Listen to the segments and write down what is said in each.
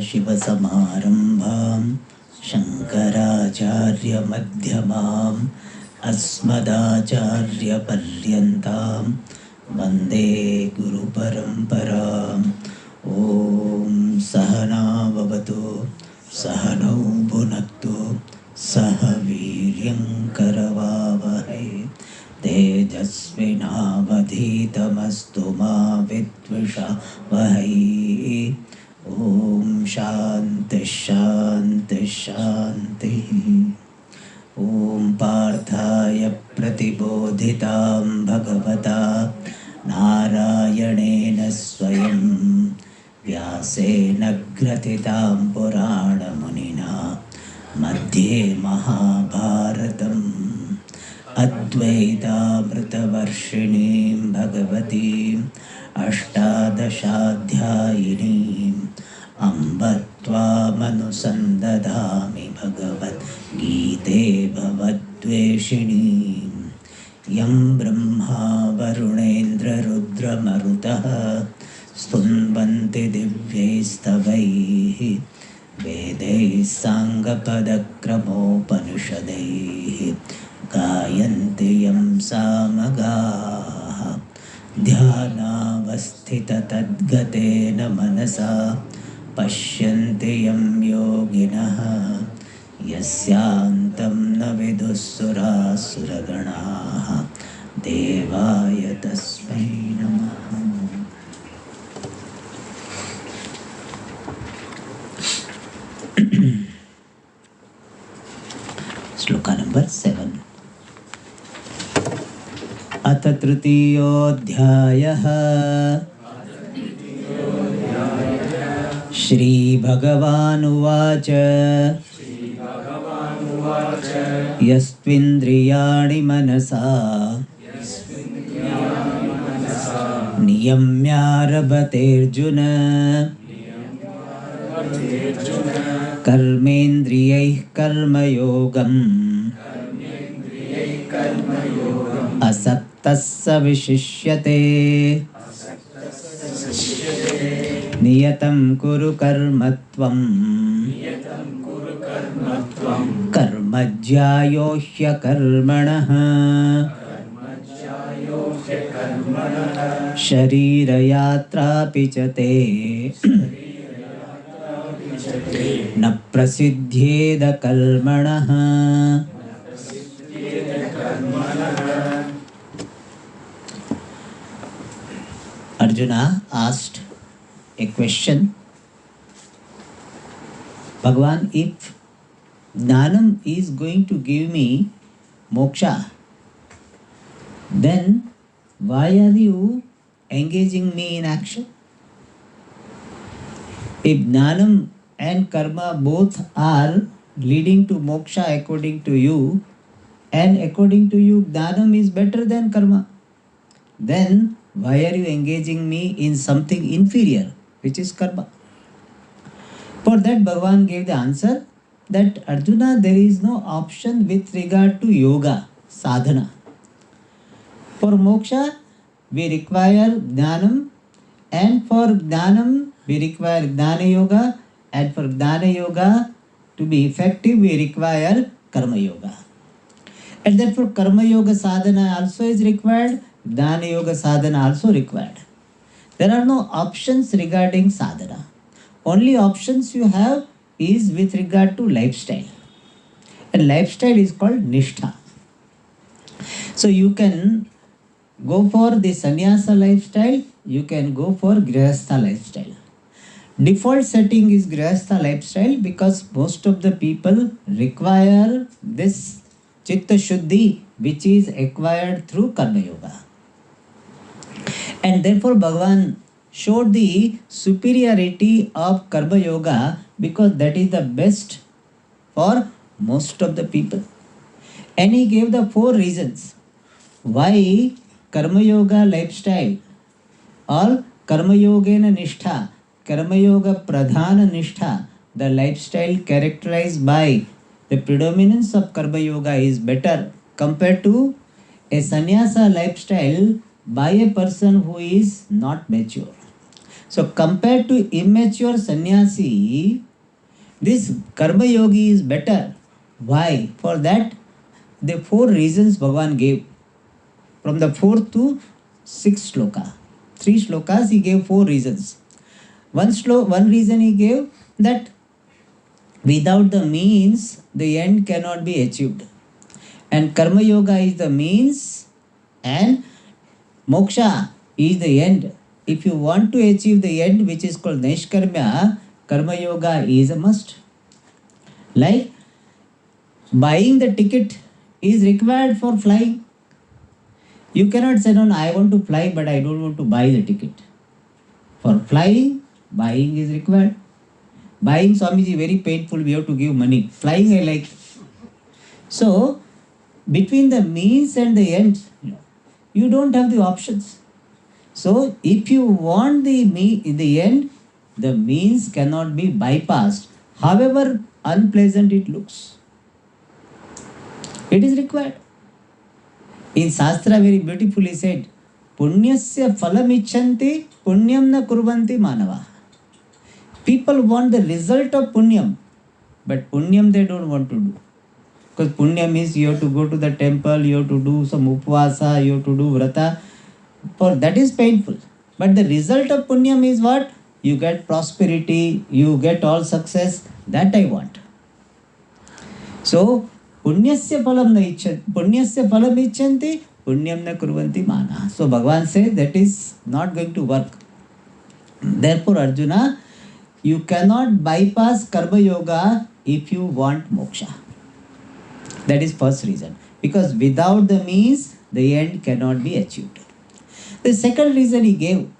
सदाशिवसमारम्भां शङ्कराचार्यमध्यमाम् अस्मदाचार्यपर्यन्तां वन्दे गुरुपरम्पराम्। ॐ सहना भवतु सहनौ भुनक्तु सह वीर्यं करवावहै तेजस्विनावधीतमस्तु मा विद्विषावहै। ॐ शान्ति शान्ति शान्तिः। ॐ पार्थाय प्रतिबोधितां भगवता नारायणेन स्वयं व्यासेन ग्रथितां पुराणमुनिना मध्ये महाभारतम् अद्वैतामृतवर्षिणीं भगवतीम् अष्टादशाध्यायिनीम् अम्ब त्वामनुसन्दधामि भगवद्गीते भवद्वेषिणीम्। यं ब्रह्मा वरुणेन्द्ररुद्रमरुतः स्तुन्वन्ति दिव्यैस्तवैः वेदैः साङ्गपदक्रमोपनिषदैः गायन्ति यं सामगाः। ध्यानावस्थिततद्गतेन मनसा पश्यन्ति यं योगिनः यस्यान्तं न विदुःसुरासुरगणाः। देवाय तस्मै नमः। श्लोका नंबर 7। अथ तृतीयोऽध्यायः। श्रीभगवानुवाच यस्त्विन्द्रियाणि मनसा नियम्यारभतेऽर्जुन कर्मेन्द्रियैः कर्मयोगम् असक्तः स विशिष्यते। नियतं कुरु कर्म त्वं कर्म ज्यायो ह्यकर्मणः शरीरयात्रापि च ते न प्रसिद्ध्येद कर्मणः। Arjuna asked a question. Bhagavan, if Jnanam is going to give me moksha, then why are you engaging me in action? If Jnanam and karma both are leading to moksha according to you, and according to you Jnanam is better than karma, then why are you engaging me in something inferior, which is karma? For that Bhagavan gave the answer that Arjuna, there is no option with regard to yoga, sadhana. For moksha, we require jnanam, and for jnanam, we require jnana yoga, and for jnana yoga to be effective, we require karma yoga. And therefore, karma yoga sadhana also is required, jnana yoga sadhana also required. There are no options regarding sadhana. Only options you have is with regard to lifestyle. And lifestyle is called nishtha. So you can go for the sannyasa lifestyle, you can go for grihastha lifestyle. Default setting is grihastha lifestyle because most of the people require this chitta shuddhi, which is acquired through karma yoga. And therefore Bhagavan showed the superiority of karma yoga because that is the best for most of the people. And he gave the 4 reasons why karma yoga lifestyle or karma yogena nishtha, karma yoga pradhana nishtha, the lifestyle characterized by the predominance of karma yoga is better compared to a sannyasa lifestyle by a person who is not mature. So compared to immature sannyasi, this karma yogi is better. Why? For that, the four reasons Bhagavan gave. From the fourth to sixth shloka. Three shlokas he gave four reasons. One reason he gave that without the means, the end cannot be achieved. And karma yoga is the means and moksha is the end. If you want to achieve the end, which is called Naishkarmya, karma yoga is a must. Like buying the ticket is required for flying. You cannot say, no, I want to fly, but I don't want to buy the ticket. For flying, buying is required. Buying, Swamiji, very painful, we have to give money. Flying, I like. So, between the means and the end, you don't have the options. So, if you want the end, the means cannot be bypassed, however unpleasant it looks. It is required. In Shastra very beautifully said, Punyasya phalam icchanti, punyam na kurvanti manava. People want the result of punyam, but punyam they don't want to do. Because punya means you have to go to the temple, you have to do some upvasa, you have to do vrata. For that is painful. But the result of punyam is what? You get prosperity, you get all success. That I want. So, punyasya phalam icchanti, punyam na kurvanti mana. So, Bhagavan says that is not going to work. Therefore, Arjuna, you cannot bypass karma yoga if you want moksha. That is first reason. Because without the means, the end cannot be achieved. The second reason he gave,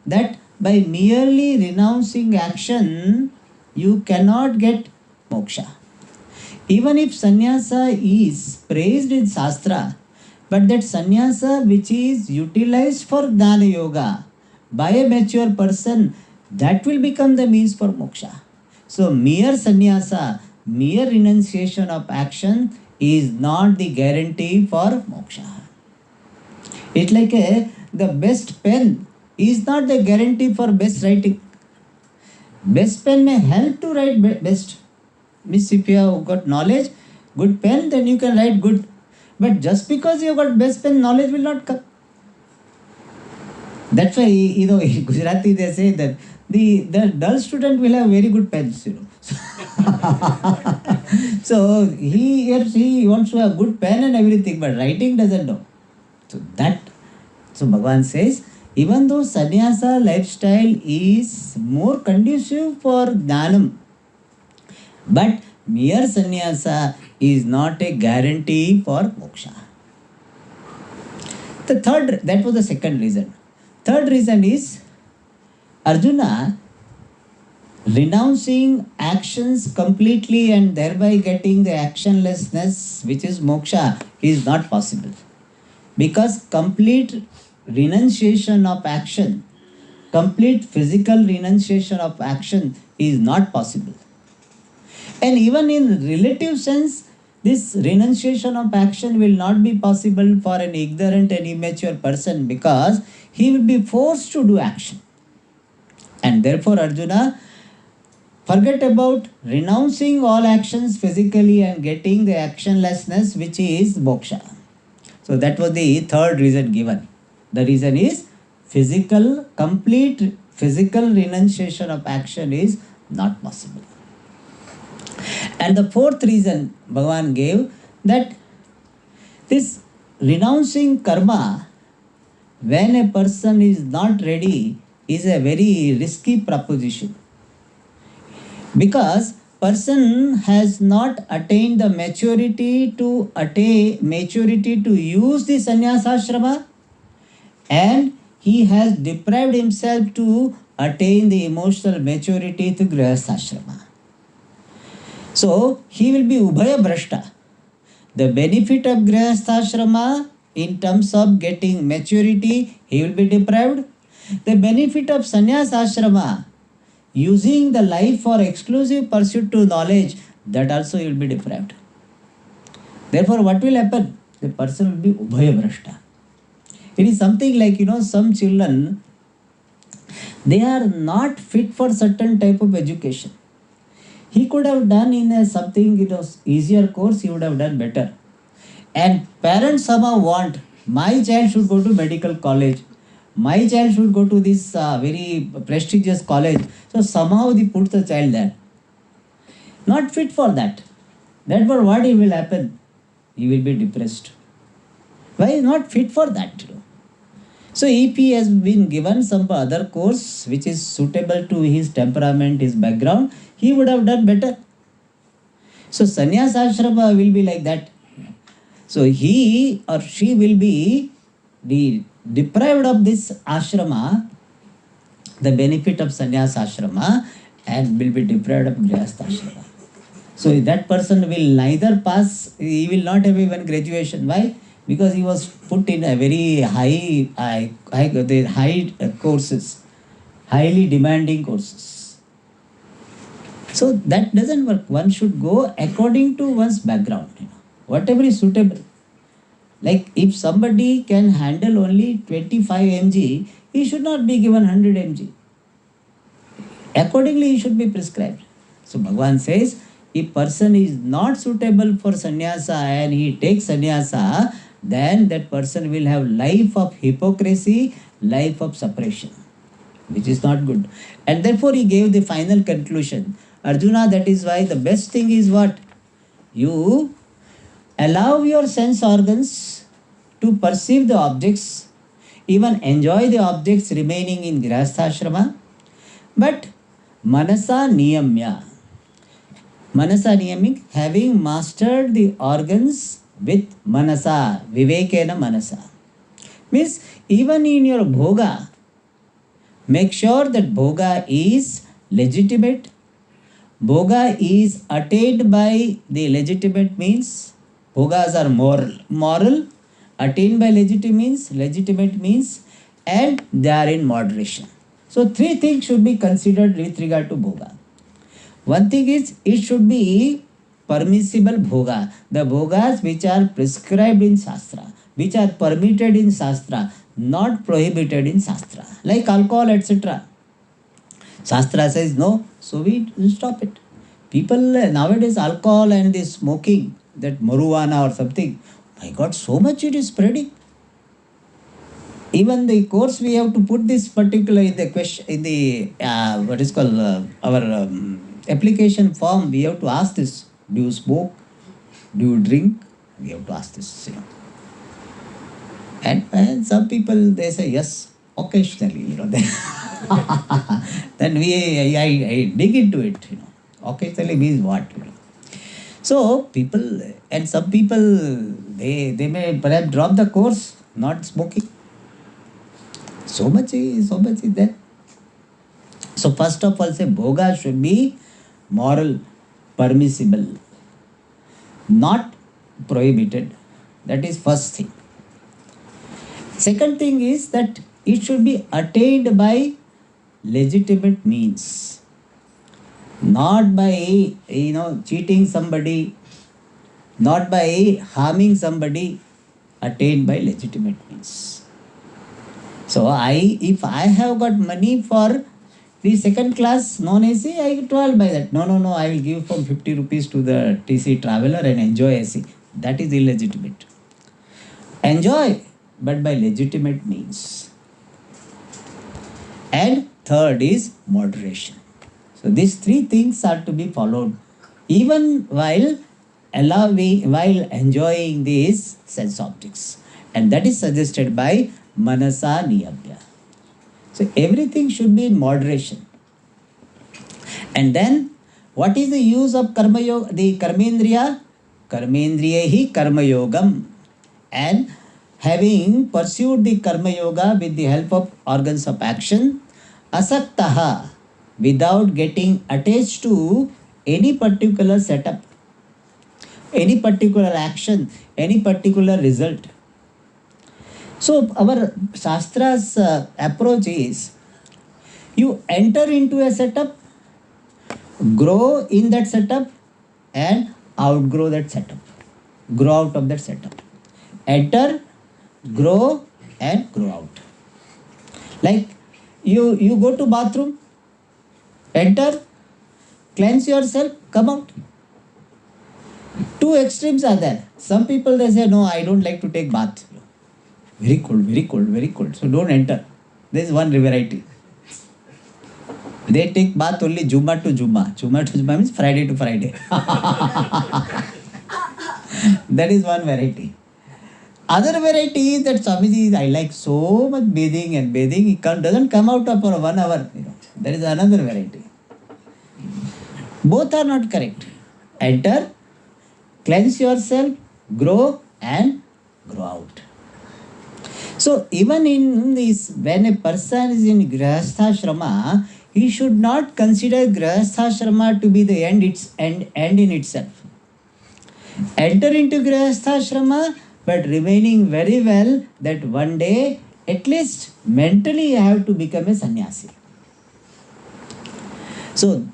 that by merely renouncing action, you cannot get moksha. Even if sannyasa is praised in Shastra, but that sannyasa which is utilized for Jnana Yoga by a mature person, that will become the means for moksha. So mere sannyasa, mere renunciation of action is not the guarantee for moksha. It's like the best pen is not the guarantee for best writing. Best pen may help to write best. Means if you have got knowledge, good pen, then you can write good. But just because you have got best pen, knowledge will not come. That's why, in Gujarati they say that the dull student will have very good pens, So he or she wants to have good pen and everything, but writing doesn't know. So Bhagavan says, even though sannyasa lifestyle is more conducive for jnanam, but mere sannyasa is not a guarantee for moksha. That was the second reason. Third reason is, Arjuna, renouncing actions completely and thereby getting the actionlessness, which is moksha, is not possible. Because complete renunciation of action, complete physical renunciation of action is not possible. And even in relative sense, this renunciation of action will not be possible for an ignorant and immature person, because he will be forced to do action. And therefore, Arjuna, forget about renouncing all actions physically and getting the actionlessness, which is moksha. So that was the third reason given. The reason is complete physical renunciation of action is not possible. And the fourth reason Bhagavan gave, that this renouncing karma, when a person is not ready, is a very risky proposition. Because person has not attained the maturity to use the sannyasashrama, and he has deprived himself to attain the emotional maturity to grihasthashrama. So he will be ubhaya brashta. The benefit of grihasthashrama in terms of getting maturity, he will be deprived. The benefit of sannyasashrama, using the life for exclusive pursuit to knowledge, that also he will be deprived. Therefore, what will happen? The person will be ubhaya brashta. It is something like, some children, They are not fit for certain type of education. He could have done in a something, it was easier course, he would have done better. And parents somehow want, my child should go to medical college, my child should go to this very prestigious college. So somehow they put the child there. Not fit for that. Therefore, what will happen? He will be depressed. Why is not fit for that? So if he has been given some other course which is suitable to his temperament, his background, he would have done better. So sannyas ashrama will be like that. So he or she will be deprived of this ashrama, the benefit of sannyas ashrama, and will be deprived of grihastha ashrama. So that person will neither pass, he will not have even graduation. Why? Because he was put in a very high courses, highly demanding courses. So that doesn't work. One should go according to one's background, whatever is suitable. Like if somebody can handle only 25 mg, he should not be given 100 mg. Accordingly, he should be prescribed. So Bhagavan says, if person is not suitable for sannyasa and he takes sannyasa, then that person will have life of hypocrisy, life of suppression, which is not good. And therefore he gave the final conclusion. Arjuna, that is why the best thing is what? You allow your sense organs to perceive the objects, even enjoy the objects remaining in grihastha but manasa niyamya. Manasa niyaming, having mastered the organs with manasa, vivekena manasa. Means even in your bhoga, make sure that bhoga is legitimate. Bhoga is attained by the legitimate means. Bhogas are moral. Moral, attained by legitimate means, and they are in moderation. So three things should be considered with regard to bhoga. One thing is, it should be permissible bhoga. The bhogas which are prescribed in Shastra, which are permitted in Shastra, not prohibited in Shastra. Like alcohol, etc. Shastra says no, so we stop it. People nowadays, alcohol and this smoking, that marijuana or something, my God, so much it is spreading. Even the course we have to put this particular in the question, in the what is called our application form, we have to ask this: do you smoke? Do you drink? We have to ask this, And some people, they say yes, occasionally, then I dig into it, Occasionally means what, So people, and some people, they may perhaps drop the course, not smoking. So much is there. So first of all, say bhoga should be moral, permissible, not prohibited. That is first thing. Second thing is that it should be attained by legitimate means, not by cheating somebody, not by harming somebody, attained by legitimate means. So if I have got money for the second class non-AC, I travel by that. No, I will give from 50 rupees to the TC traveler and enjoy AC. That is illegitimate. Enjoy, but by legitimate means. And third is moderation. So these three things are to be followed even while enjoying these sense objects. And that is suggested by Manasa Niyamya. So everything should be in moderation. And then, what is the use of karma yoga? The karmendriya? Karmendriya karma yogam. And having pursued the karma yoga with the help of organs of action, asaktaha, without getting attached to any particular setup, any particular action, any particular result. So our Shastra's approach is, you enter into a setup, grow in that setup, and outgrow that setup. Grow out of that setup. Enter, grow, and grow out. Like You go to bathroom, enter, cleanse yourself, come out. Two extremes are there. Some people they say, no, I don't like to take bath. Very cold, very cold, very cold. So don't enter. There is one variety. They take bath only Juma to Juma. Juma to Juma means Friday to Friday. That is one variety. Other variety is that Swamiji, I like so much bathing and bathing. He doesn't come out for 1 hour. That is another variety. Both are not correct. Enter, cleanse yourself, grow and grow out. So even in this, when a person is in Grihastha he should not consider Grihastha to be the end in itself. Enter into Grihastha but remaining very well that one day at least mentally you have to become a sannyasi. So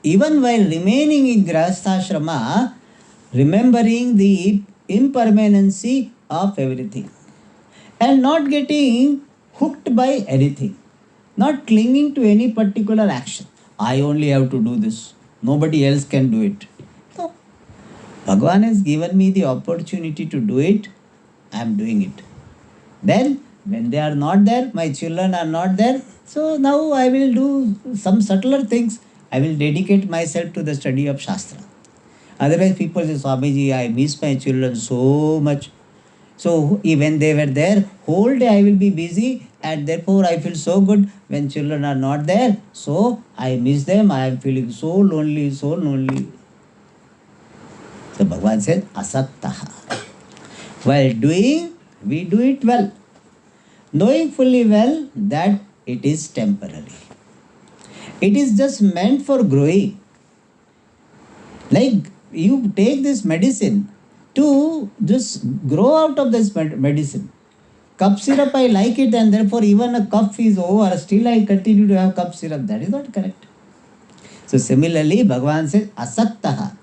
even while remaining in Grihastha remembering the impermanency of everything and not getting hooked by anything, not clinging to any particular action. I only have to do this. Nobody else can do it. No. Bhagavan has given me the opportunity to do it. I am doing it. Then when they are not there, my children are not there, so now I will do some subtler things. I will dedicate myself to the study of Shastra. Otherwise people say, Swamiji, I miss my children so much. So even they were there, whole day I will be busy and therefore I feel so good when children are not there. So I miss them, I am feeling so lonely, so lonely. So Bhagavan said, Asaktaha. While doing, we do it well. Knowing fully well that it is temporary. It is just meant for growing. Like you take this medicine to just grow out of this medicine. Cup syrup, I like it and therefore even a cup is over, still I continue to have cup syrup. That is not correct. So similarly, Bhagavan says, Asaktaha.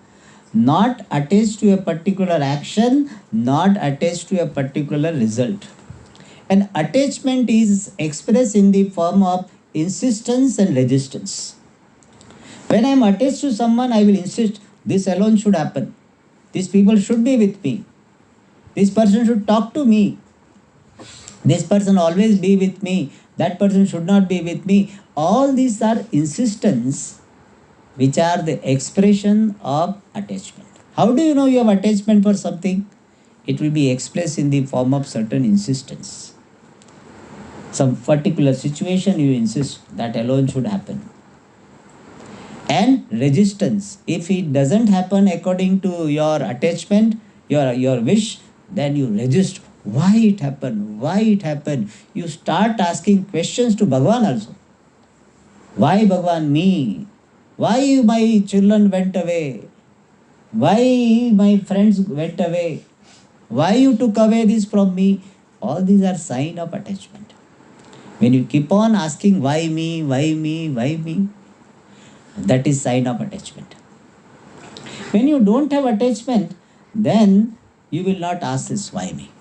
Not attached to a particular action, not attached to a particular result. And attachment is expressed in the form of insistence and resistance. When I am attached to someone, I will insist, this alone should happen. These people should be with me. This person should talk to me. This person always be with me. That person should not be with me. All these are insistence which are the expression of attachment. How do you know you have attachment for something? It will be expressed in the form of certain insistence. Some particular situation you insist that alone should happen. And resistance. If it doesn't happen according to your attachment, your wish, then you resist. Why it happened? Why it happened? You start asking questions to Bhagavan also. Why Bhagavan me? Why my children went away? Why my friends went away? Why you took away this from me? All these are sign of attachment. When you keep on asking why me, why me, why me, that is sign of attachment. When you don't have attachment, then you will not ask this why me.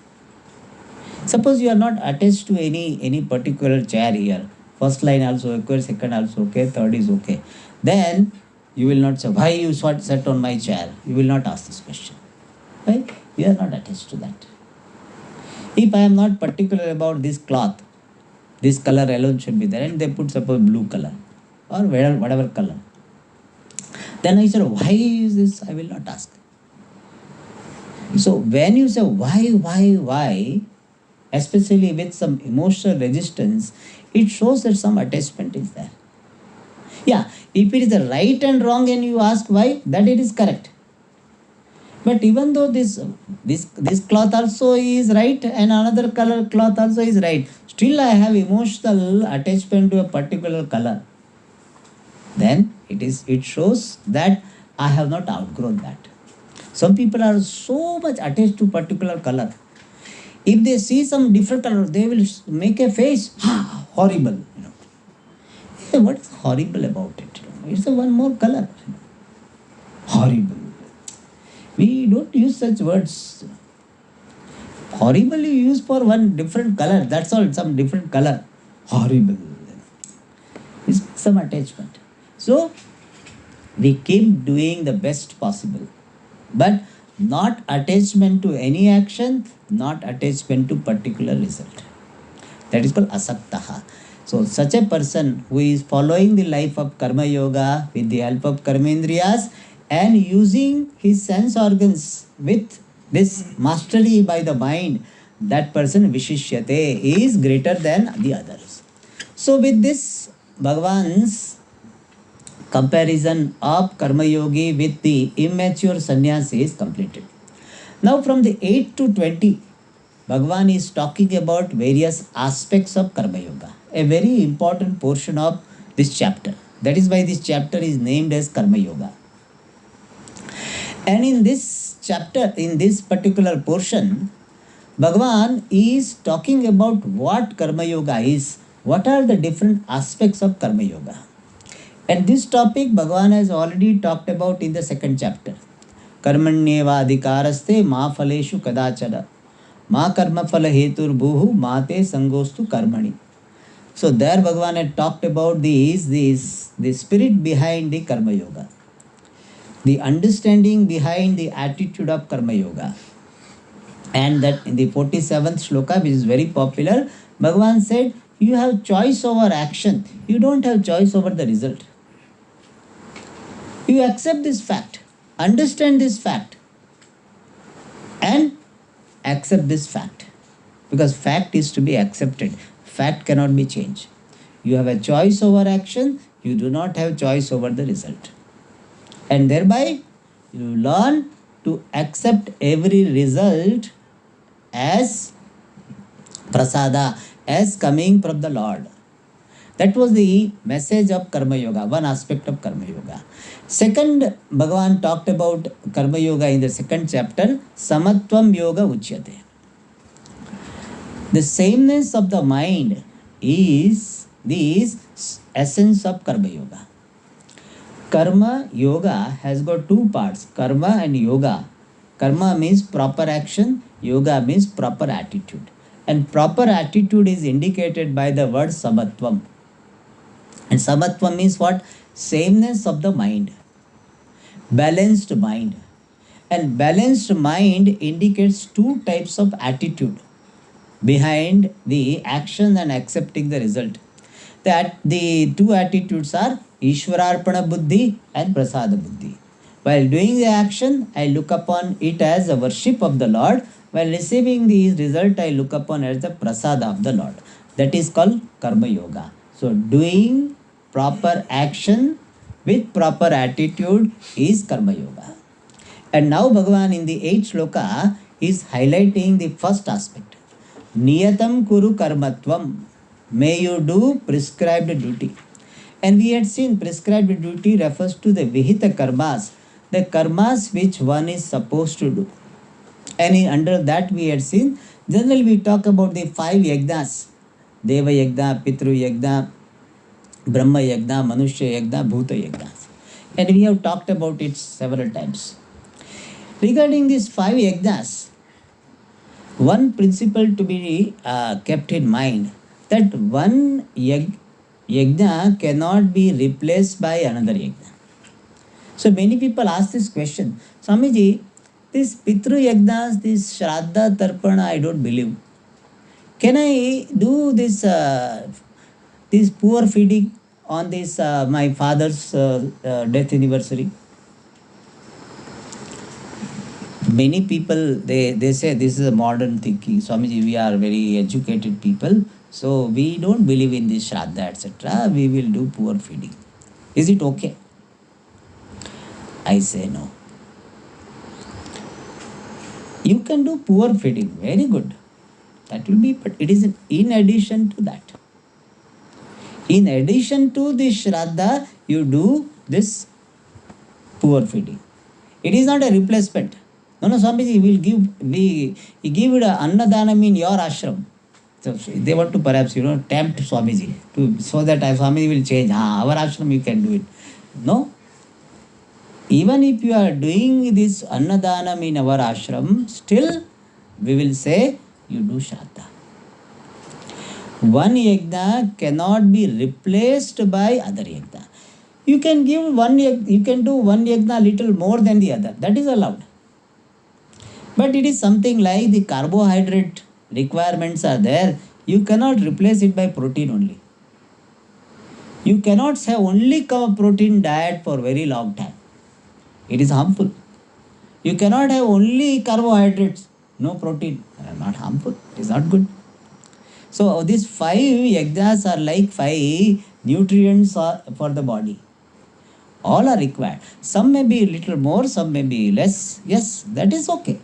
Suppose you are not attached to any particular chair here. First line also okay, second also okay, third is okay. Then you will not say, why you sat on my chair? You will not ask this question. Why? You are not attached to that. If I am not particular about this cloth, this color alone should be there, and they put suppose blue color or whatever color. Then I said, why is this? I will not ask. So when you say why, especially with some emotional resistance, it shows that some attachment is there. Yeah, if it is the right and wrong and you ask why, that it is correct. But even though this cloth also is right and another color cloth also is right, still I have emotional attachment to a particular color. Then it shows that I have not outgrown that. Some people are so much attached to particular color. If they see some different color, they will make a face, horrible. Hey, what is horrible about it? It's a one more color. Horrible. We don't use such words. Horrible you use for one different color. That's all, some different color. Horrible. some attachment. So we keep doing the best possible, but not attachment to any action, not attachment to particular result. That is called asaktaha. So such a person who is following the life of karma yoga with the help of karmendriyas and using his sense organs with this mastery by the mind, that person vishishyate is greater than the others. So with this, Bhagavan's comparison of karma yogi with the immature sannyasi is completed. Now from the 8 to 20, Bhagavan is talking about various aspects of karma yoga, a very important portion of this chapter. That is why this chapter is named as karma yoga. And in this chapter, in this particular portion, Bhagavan is talking about what karma yoga is, what are the different aspects of karma yoga. And this topic Bhagavan has already talked about in the second chapter. Karmanyeva adhikaraste ma phaleshu kadachana ma karma phala hetur bhuhu mate sangostu karmani. So there Bhagavan had talked about the spirit behind the karma yoga, the understanding behind the attitude of karma yoga. And that in the 47th shloka, which is very popular, Bhagavan said, you have choice over action, you don't have choice over the result. You accept this fact, understand this fact, and accept this fact. Because fact is to be accepted. Fact cannot be changed. You have a choice over action, you do not have choice over the result. And thereby, you learn to accept every result as prasada, as coming from the Lord. That was the message of Karma Yoga, one aspect of Karma Yoga. Second, Bhagavan talked about Karma Yoga in the second chapter, Samatvam Yoga Uchyate. The sameness of the mind is the essence of Karma Yoga. Karma Yoga has got two parts, Karma and Yoga. Karma means proper action, Yoga means proper attitude. And proper attitude is indicated by the word Samatvam. And Samatvam means what? Sameness of the mind, balanced mind. And balanced mind indicates two types of attitude behind the action and accepting the result. That the two attitudes are Ishwararpana Buddhi and Prasada Buddhi. While doing the action, I look upon it as a worship of the Lord. While receiving the result, I look upon it as the prasada of the Lord. That is called Karma Yoga. So doing proper action with proper attitude is Karma Yoga. And now Bhagavan in the 8th shloka is highlighting the first aspect. Niyatam kuru karmatvam. May you do prescribed duty. And we had seen prescribed duty refers to the vihita karmas, the karmas which one is supposed to do. And under that we had seen, generally we talk about the 5 yagnas, Deva yagna, Pitru yagna, Brahma yagna, Manushya yagna, Bhuta yagna. And we have talked about it several times. Regarding these 5 yagnas, one principle to be kept in mind, that one yagna cannot be replaced by another yagna. So many people ask this question, Swamiji, this Pitru yagnas, this Shraddha Tarpana, I don't believe. Can I do this poor feeding on this my father's death anniversary? Many people, they say this is a modern thinking. Swamiji, we are very educated people, so we don't believe in this Shraddha, etc. We will do poor feeding. Is it okay? I say no. You can do poor feeding, very good. That will be, but it is in addition to that. In addition to this Shraddha, you do this poor feeding. It is not a replacement. No, Swamiji, we give it a Annadanam in your ashram. So they want to perhaps, tempt Swamiji so that Swamiji will change. Our ashram you can do it. No. Even if you are doing this Annadanam in our ashram, still we will say you do Shraddha. One yajna cannot be replaced by other yajna. You can give you can do one yajna little more than the other. That is allowed. But it is something like the carbohydrate requirements are there. You cannot replace it by protein only. You cannot have only protein diet for very long time. It is harmful. You cannot have only carbohydrates, no protein. Not harmful. It is not good. So these five yajnas are like five nutrients for the body. All are required. Some may be a little more, some may be less. Yes, that is okay.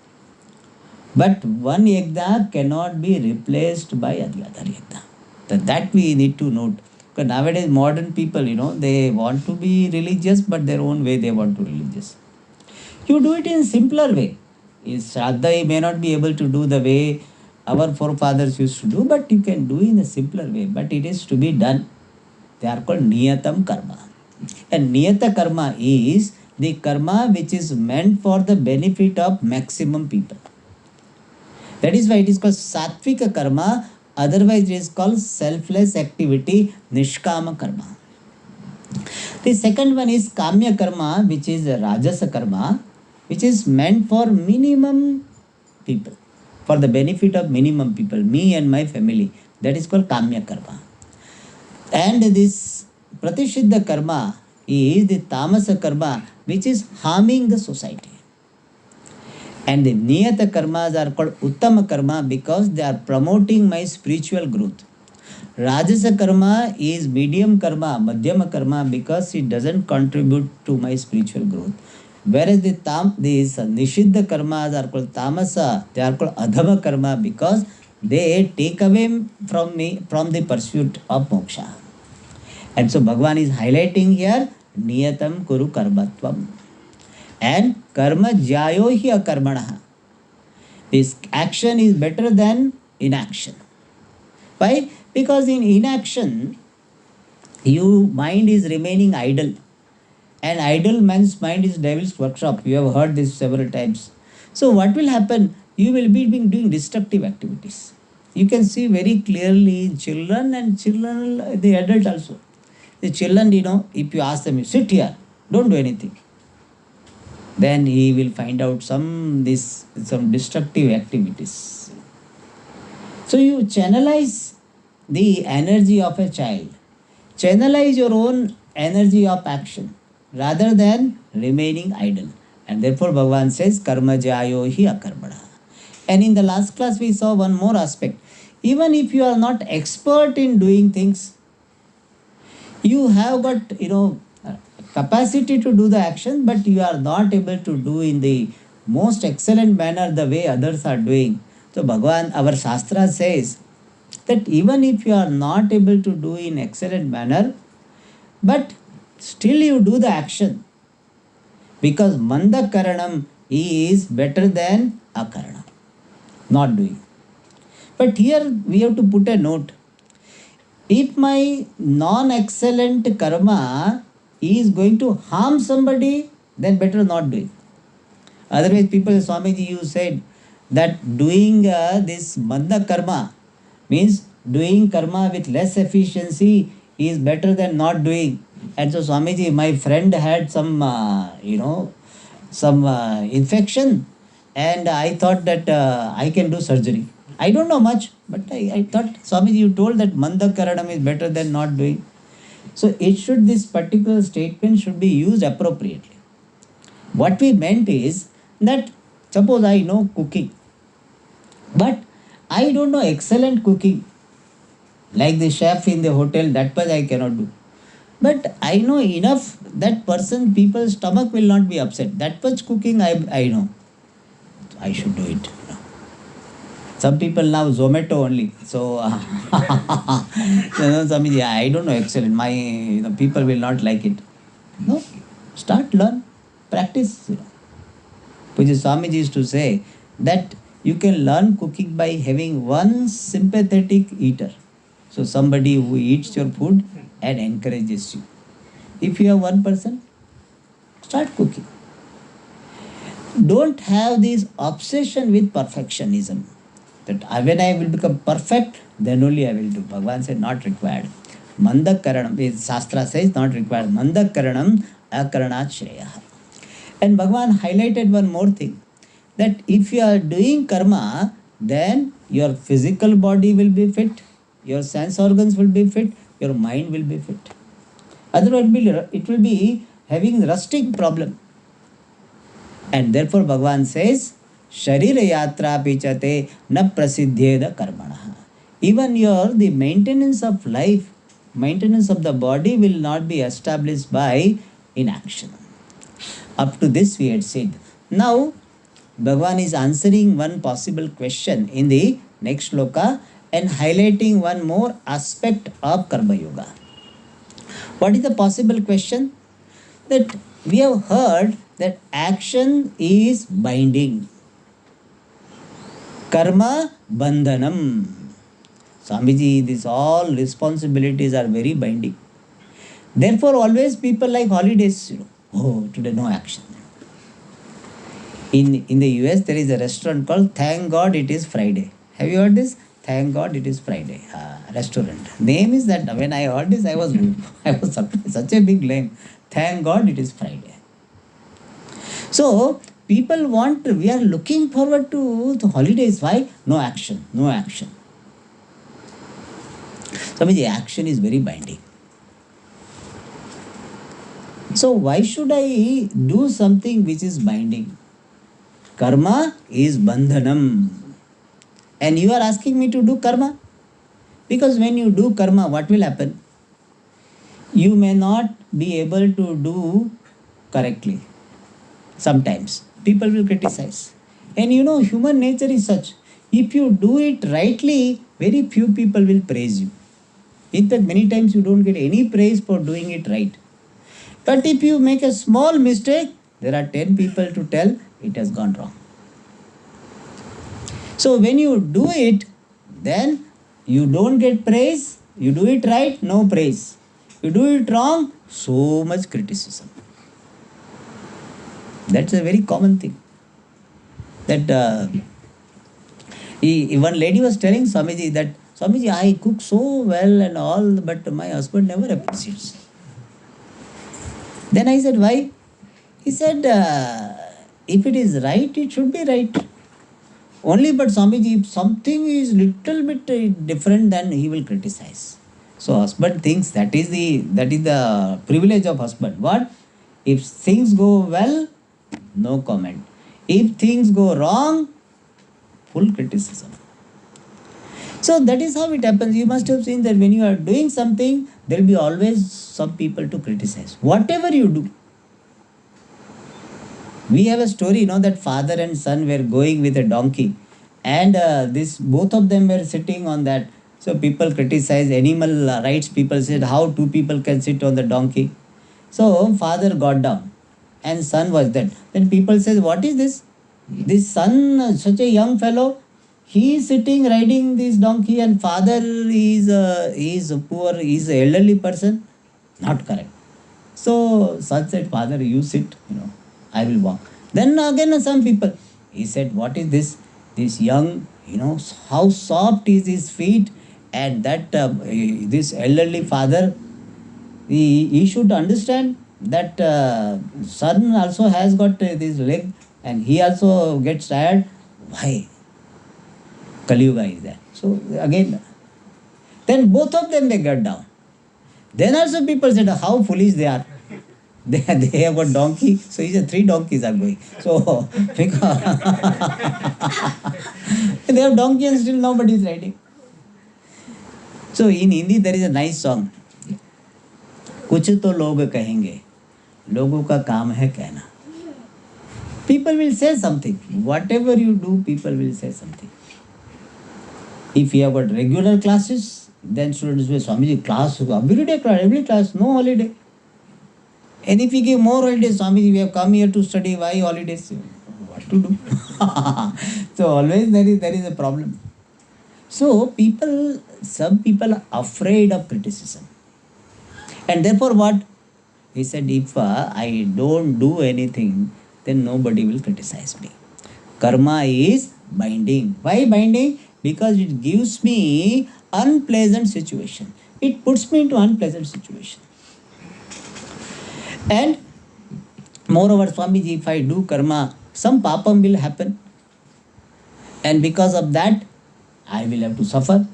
But one yajna cannot be replaced by the other yajna. That we need to note. Because nowadays modern people, they want to be religious, but their own way they want to be religious. You do it in simpler way. Shraddha you may not be able to do the way our forefathers used to do, but you can do in a simpler way. But it is to be done. They are called niyatam karma. And niyata karma is the karma which is meant for the benefit of maximum people. That is why it is called sattvika karma. Otherwise, it is called selfless activity, nishkama karma. The second one is kamya karma, which is rajasa karma, which is meant for minimum people, for the benefit of minimum people, me and my family. That is called kamya karma. And this pratishiddha karma is the tamasa karma, which is harming the society. And the niyata karmas are called uttama karma because they are promoting my spiritual growth. Rajasa karma is medium karma, madhyama karma, because it doesn't contribute to my spiritual growth. Whereas these nishiddha karmas are called tamasa, they are called adhama karma because they take away from me from the pursuit of moksha. And so Bhagavan is highlighting here niyatam kuru karmatvam. And karma jyayo hi akarmanaha. This action is better than inaction. Why? Because in inaction, your mind is remaining idle. And idle man's mind is devil's workshop. You have heard this several times. So what will happen? You will be doing destructive activities. You can see very clearly in children and children, the adult also. The children, if you ask them, sit here, don't do anything. Then he will find out some destructive activities. So you channelize the energy of a child. Channelize your own energy of action rather than remaining idle. And therefore Bhagavan says karma jayo hi akarmana. And in the last class we saw one more aspect. Even if you are not expert in doing things, you have got capacity to do the action, but you are not able to do in the most excellent manner the way others are doing. So Bhagavan, our Shastra says that even if you are not able to do in excellent manner, but still you do the action, because manda karanam is better than akaranam, not doing. But here we have to put a note. If my non-excellent karma is going to harm somebody, then better not do it. Otherwise, people, Swamiji, you said that doing this manda karma means doing karma with less efficiency is better than not doing. And so, Swamiji, my friend had some, infection, and I thought that I can do surgery. I don't know much, but I thought, Swamiji, you told that manda karanam is better than not doing. So this particular statement should be used appropriately. What we meant is that suppose I know cooking, but I don't know excellent cooking. Like the chef in the hotel, that much I cannot do. But I know enough that people's stomach will not be upset. That much cooking I know. I should do it. Some people now Zomato only. So, I don't know excellent. My people will not like it. No, start, learn, practice. Puja Swamiji used to say that you can learn cooking by having one sympathetic eater. So somebody who eats your food and encourages you. If you have one person, start cooking. Don't have this obsession with perfectionism. That when I will become perfect, then only I will do. Bhagavan said, not required. Mandakaranam, is Shastra says, not required. Mandakaranam akaranat shreya. And Bhagavan highlighted one more thing, that if you are doing karma, then your physical body will be fit, your sense organs will be fit, your mind will be fit. Otherwise, it will be having rusting problem. And therefore, Bhagavan says, Sharira yatra pichate na prasiddheda karmana. Even the maintenance of life, maintenance of the body will not be established by inaction. Up to this we had said. Now, Bhagavan is answering one possible question in the next shloka and highlighting one more aspect of Karma Yoga. What is the possible question? That we have heard that action is binding. Karma bandhanam. Swamiji, these all responsibilities are very binding. Therefore, always people like holidays, oh, today no action. In the US, there is a restaurant called Thank God It Is Friday. Have you heard this? Thank God It Is Friday. Restaurant. Name is that. When I heard this, I was surprised. Such a big name. Thank God It Is Friday. So, people we are looking forward to the holidays. Why? No action. No action. So, the action is very binding. So, why should I do something which is binding? Karma is bandhanam. And you are asking me to do karma? Because when you do karma, what will happen? You may not be able to do correctly. Sometimes people will criticize. And human nature is such. If you do it rightly, very few people will praise you. In fact, many times you don't get any praise for doing it right. But if you make a small mistake, there are 10 people to tell it has gone wrong. So when you do it, then you don't get praise. You do it right, no praise. You do it wrong, so much criticism. That's a very common thing. That one lady was telling Swamiji that, Swamiji, I cook so well and all, but my husband never appreciates. Then I said, why? He said, if it is right, it should be right. Only but Swamiji, if something is little bit different, then he will criticize. So husband thinks that is the privilege of husband. What? If things go well, no comment. If things go wrong, full criticism. So that is how it happens. You must have seen that when you are doing something, there will be always some people to criticize. Whatever you do. We have a story, that father and son were going with a donkey, and both of them were sitting on that. So people criticize animal rights. People said, how two people can sit on the donkey? So father got down, and son was there. Then people said, what is this? This son, such a young fellow, he is sitting riding this donkey, and father is poor, is an elderly person. Not correct. So son said, father, you sit, I will walk. Then again some people, he said, what is this? This young, how soft is his feet, and that this elderly father, he should understand that son also has got this leg, and he also gets tired. Why? Kali Yuga is there. So again, then both of them, they get down. Then also people said, how foolish they are. They have got donkey, so he said 3 donkeys are going. So because they have donkey and still nobody is riding. So in Hindi there is a nice song. कुछ तो लोग कहेंगे, लोगों का काम है कहना. People will say something. Whatever you do, people will say something. If you have got regular classes, then students will say, Swamiji, class, every class, no holiday. And if we give more holidays, Swamiji, we have come here to study, why holidays? What to do? So always there is a problem. So some people are afraid of criticism. And therefore what? He said, if I don't do anything, then nobody will criticize me. Karma is binding. Why binding? because it gives me unpleasant situation. It puts me into unpleasant situation. And moreover, Swamiji, if I do karma, some papam will happen. And because of that, I will have to suffer.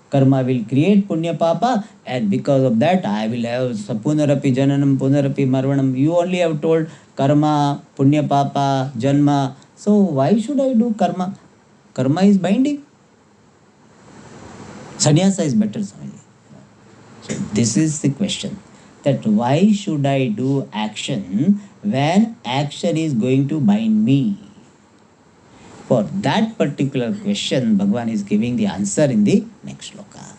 Karma will create punya papa, and because of that, I will have punarapi jananam, punarapi marvanam. You only have told karma, punya papa, janma. So why should I do karma? Karma is binding. Sannyasa is better, Swamiji. So this is the question, that why should I do action when action is going to bind me? For that particular question, Bhagavan is giving the answer in the next shloka.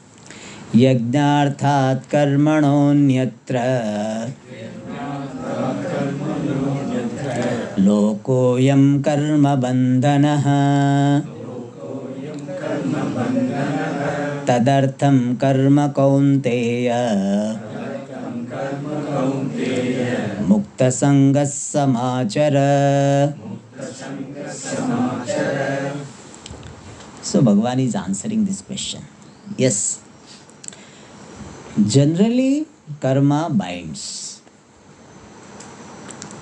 Yajnarthat karmanonyatra lokoyam karma bandhanaha tadartham karma kaunteya mukta sangas samachara. So Bhagavan is answering this question. Yes, generally karma binds.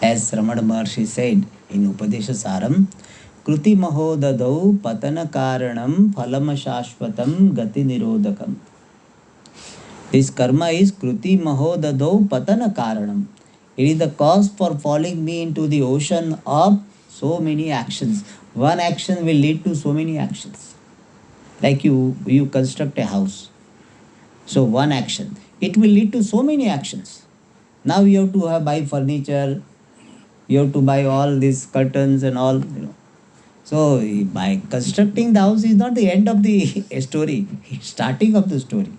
As Ramana Maharshi said in Upadesha Saram, Kruti mahodadau patana karanam phalama shashvatam gati nirodhakam. This karma is Kruti mahodadau patana karanam. It is the cause for falling me into the ocean of so many actions. One action will lead to so many actions. Like you construct a house. So one action, it will lead to so many actions. Now you have to buy furniture, you have to buy all these curtains and all, So by constructing the house is not the end of the story, starting of the story.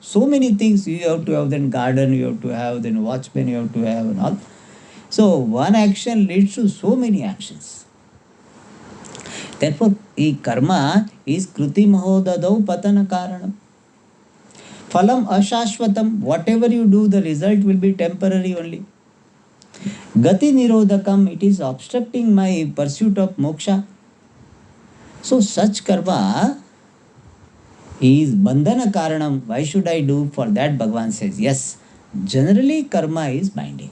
So many things you have to have, then garden you have to have, then watchman you have to have and all. So one action leads to so many actions. Therefore, karma is Kruti mahodadau patana karanam. Phalam ashashvatam. Whatever you do, the result will be temporary only. Gati nirodhakam. It is obstructing my pursuit of moksha. So such karma is bandhana karanam. Why should I do? For that Bhagavan says, yes, generally karma is binding.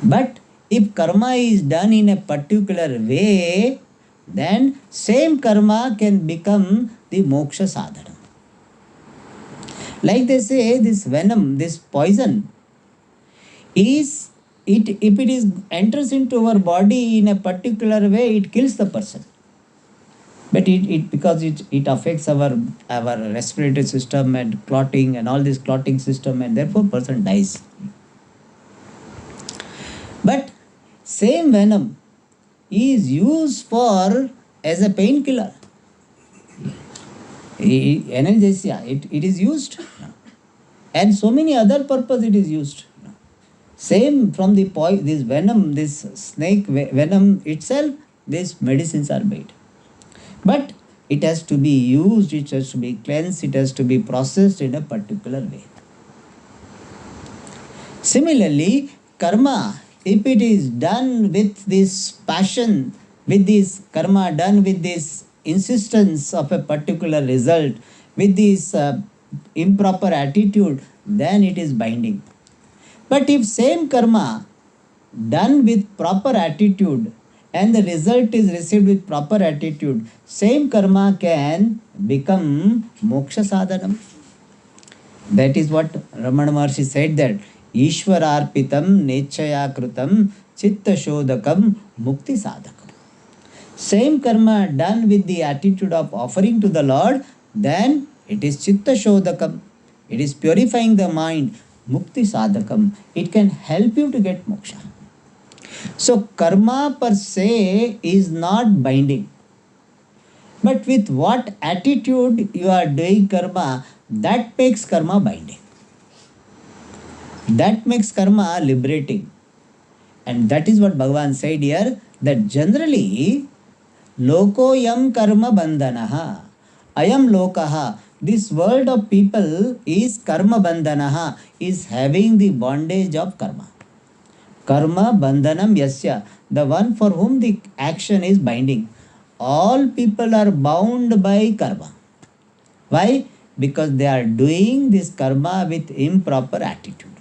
But if karma is done in a particular way, then same karma can become the moksha sadhana. Like they say, this venom, this poison, if it enters into our body in a particular way, it kills the person. But because it affects our respiratory system and clotting and all this clotting system, and therefore person dies. But same venom is used as a painkiller. Analgesia, it is used. And so many other purpose it is used. Same from this venom, this snake venom itself, these medicines are made. But it has to be used, it has to be cleansed, it has to be processed in a particular way. Similarly, karma, if it is done with this passion, with this karma done with this insistence of a particular result, with this improper attitude, then it is binding. But if same karma done with proper attitude and the result is received with proper attitude, same karma can become moksha sadhanam. That is what Ramana Maharshi said, that Ishwararpitam nechaya krutam chitta shodakam mukti sadhakam. Same karma done with the attitude of offering to the Lord, then it is chitta shodakam. It is purifying the mind, mukti sadhakam. It can help you to get moksha. So karma per se is not binding. But with what attitude you are doing karma, that makes karma binding. That makes karma liberating. And that is what Bhagavan said here, that generally, lokoyam karma bandhanaha. Ayam lokaha. This world of people is karma bandhanaha, is having the bondage of karma. Karma bandhanam yasya, the one for whom the action is binding. all people are bound by karma. Why? Because they are doing this karma with improper attitude.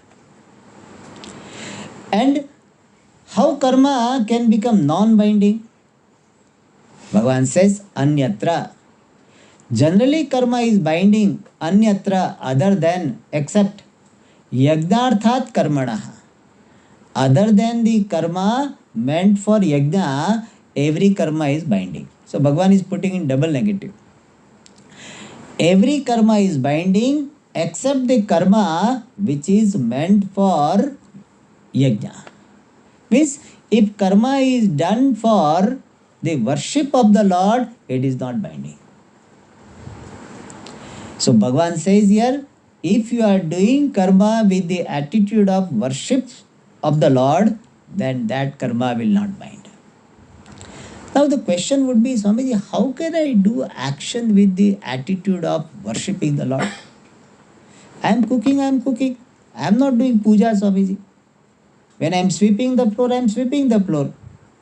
And how karma can become non-binding? Bhagavan says, Anyatra. Generally, karma is binding, Anyatra, other than, except Yagnarthat Karmanaha. Other than the karma meant for yajna, every karma is binding. So Bhagavan is putting in double negative. Every karma is binding except the karma which is meant for yajna. Means if karma is done for the worship of the Lord, it is not binding. So Bhagavan says here, if you are doing karma with the attitude of worship of the Lord, then that karma will not bind. Now the question would be, Swamiji, how can I do action with the attitude of worshipping the Lord? I am cooking. I am not doing puja, Swamiji. When I am sweeping the floor, I am sweeping the floor.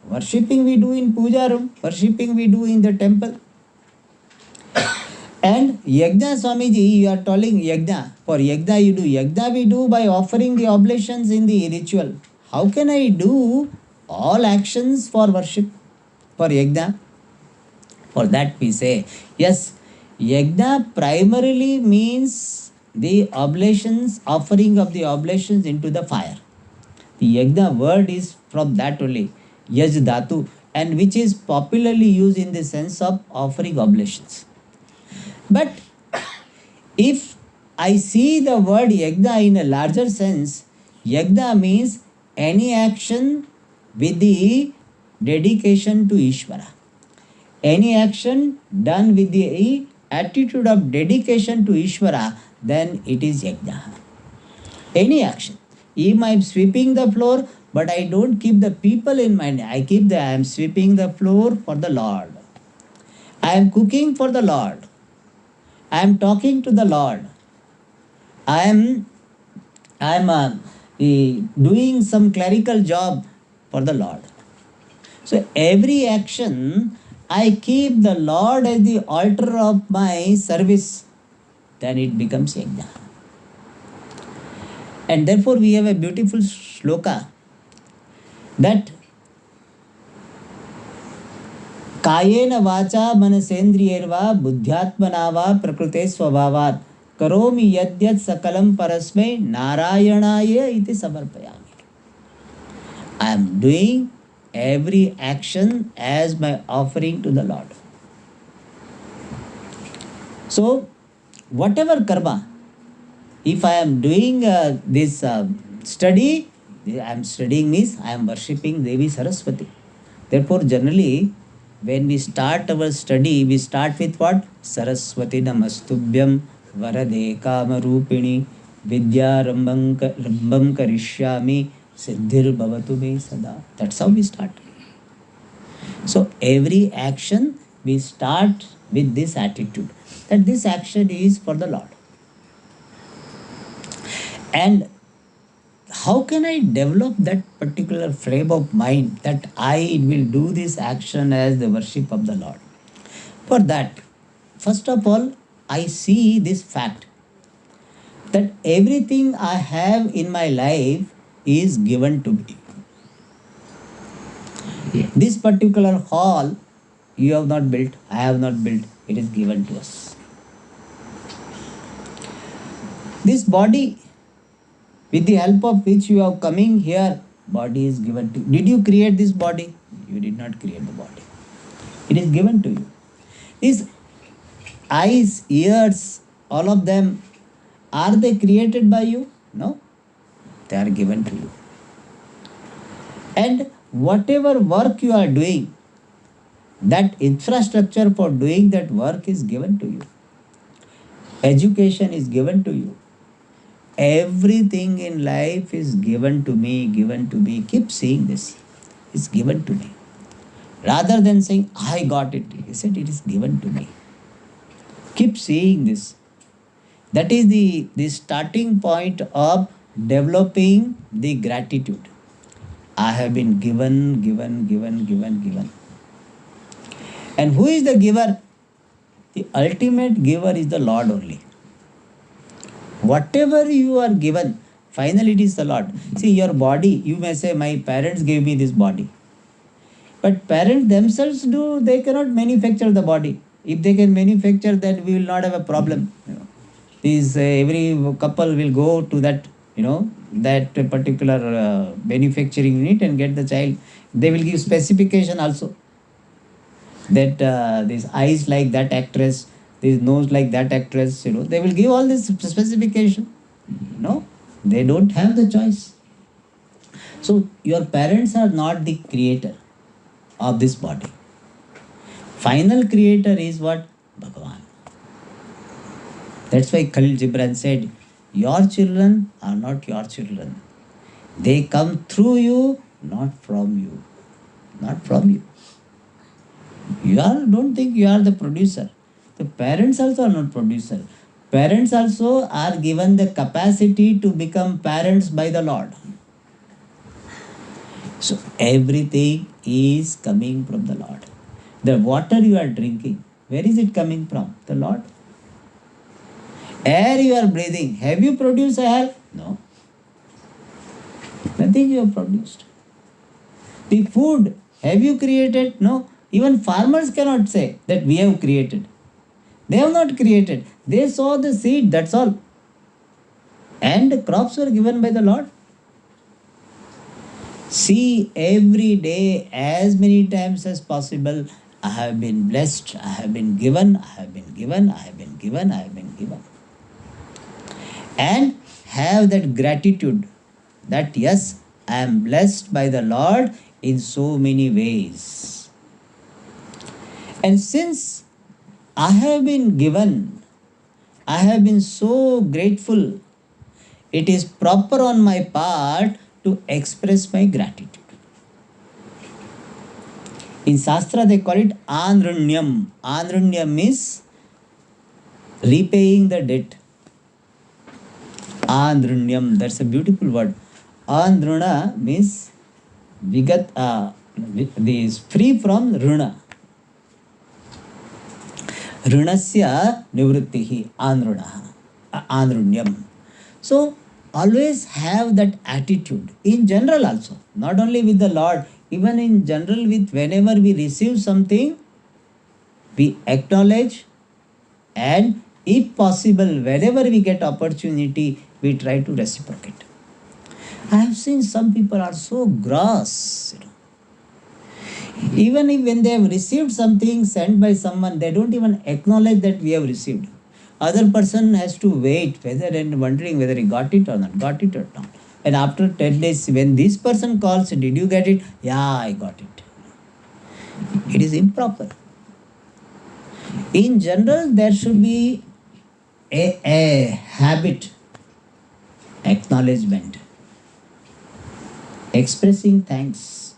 Worshipping we do in puja room, worshipping we do in the temple. And yajna, Swamiji, you are telling yajna. For yajna you do. Yajna we do by offering the oblations in the ritual. How can I do all actions for worship, for yajna? For that we say, yes, yajna primarily means the oblations, offering of the oblations into the fire. The yajna word is from that only, yaj dhatu, and which is popularly used in the sense of offering oblations. But if I see the word yajna in a larger sense, yajna means any action with the dedication to Ishvara. Any action done with the attitude of dedication to Ishvara, then it is yajna. Any action. If I am sweeping the floor, but I don't keep the people in mind, I am sweeping the floor for the Lord. I am cooking for the Lord. I am talking to the Lord. I am doing some clerical job for the Lord. So every action, I keep the Lord as the altar of my service, then it becomes yajna. And therefore we have a beautiful shloka that कायेन वाचा मनसेन्द्रियैर्वा बुद्ध्यात्मना वा प्रकृते स्वभावात् करोमि यद्यत् सकलं परस्मै नारायणाय इति समर्पयामि. I am doing every action as my offering to the Lord. So whatever karma, if I am doing this study, I am studying means I am worshipping Devi Saraswati. Therefore generally when we start our study, we start with what? Saraswati Namastubhyam Varade Kamarupini Vidya Rambam Karishyami Siddhir Bhavatu Me Sada. That's how we start. So every action we start with this attitude that this action is for the Lord. And how can I develop that particular frame of mind that I will do this action as the worship of the Lord? For that, first of all, I see this fact that everything I have in my life is given to me. This particular hall you have not built, I have not built, it is given to us. This body, with the help of which you are coming here, body is given to you. Did you create this body? You did not create the body. It is given to you. These eyes, ears, all of them, are they created by you? No. They are given to you. And whatever work you are doing, that infrastructure for doing that work is given to you. Education is given to you. Everything in life is given to me, given to me. Keep saying this. It's given to me. Rather than saying, I got it. He said, it is given to me. Keep saying this. That is the starting point of developing the gratitude. I have been given. And who is the giver? The ultimate giver is the Lord only. Whatever you are given, finally it is the Lord. See, your body, you may say, my parents gave me this body. But parents themselves they cannot manufacture the body. If they can manufacture that, we will not have a problem. These every couple will go to that, that particular manufacturing unit and get the child. They will give specification also that this eyes like that actress, this nose like that actress. They will give all this specification. No, they don't have the choice. So your parents are not the creator of this body. Final creator is what? Bhagavan. That's why Khalil Gibran said, your children are not your children. They come through you, not from you. Not from you. Don't think you are the producer. The parents also are not producer. Parents also are given the capacity to become parents by the Lord. So everything is coming from the Lord. The water you are drinking, where is it coming from? The Lord. Air you are breathing, have you produced air? No. Nothing you have produced. The food, have you created? No. Even farmers cannot say that we have created. They have not created. They sow the seed, that's all. And the crops were given by the Lord. See, every day, as many times as possible, I have been blessed, I have been given, I have been given, I have been given, I have been given. And have that gratitude that yes, I am blessed by the Lord in so many ways. And since I have been given, I have been so grateful, it is proper on my part to express my gratitude. In Shastra, they call it Andrunyam. Andrunyam means repaying the debt. Andrunyam, that's a beautiful word. Andruna means vigat, is free from runa. Runasya nivrittihi andrunaha. Andrunyam. So always have that attitude in general also, not only with the Lord, even in general, with whenever we receive something, we acknowledge, and if possible, whenever we get opportunity, we try to reciprocate. I have seen some people are so gross, even if when they have received something sent by someone, they don't even acknowledge that we have received. Other person has to wait whether and wondering whether he got it or not. And after 10 days, when this person calls, did you get it? Yeah, I got it. It is improper. In general, there should be a habit, acknowledgement, expressing thanks,